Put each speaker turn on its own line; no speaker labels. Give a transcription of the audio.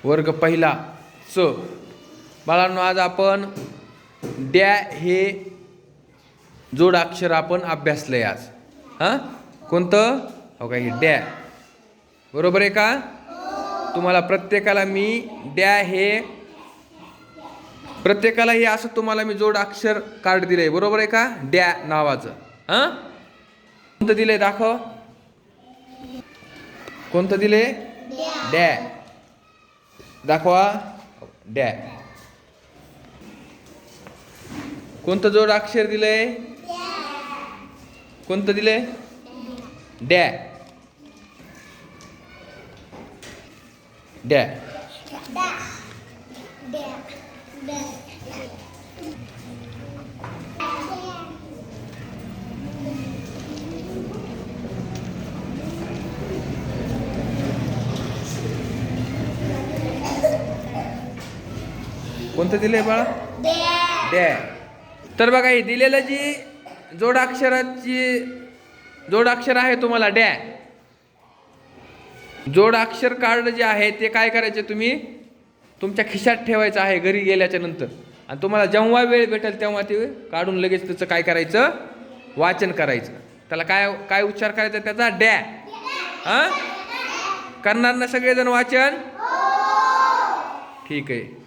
वर्ग पहिला च. बाळांनो, आज आपण डॅ हे जोडाक्षर आपण अभ्यासलंय आज. हां, कोणतं? हो का, हे डॅ. बरोबर आहे का? तुम्हाला प्रत्येकाला मी डॅ हे असं तुम्हाला मी जोडाक्षर कार्ड दिलंय. बरोबर आहे का? डॅ नावाचं. हां, कोणतं दिलंय दाखव. कोणतं दिले? डॅ. दाखवा. डॅ. कोणतं जोडाक्षर दिलंय? कोणतं दिलंय? डॅ. डॅ. कोणतं दिलंय बाळा? डॅ. तर बघा, हे दिलेलं जी जोडाक्षर आहे तुम्हाला डॅ. जोडाक्षर कार्ड जे आहे ते काय करायचे, तुम्ही तुमच्या खिशात ठेवायचं आहे घरी गेल्याच्या नंतर. आणि तुम्हाला जेव्हा वेळ भेटेल तेव्हा ते काढून लगेच त्याचं काय करायचं? वाचन करायचं. त्याला काय काय उच्चार करायचा त्याचा? डॅ. करणार ना सगळेजण वाचन? ठीक आहे.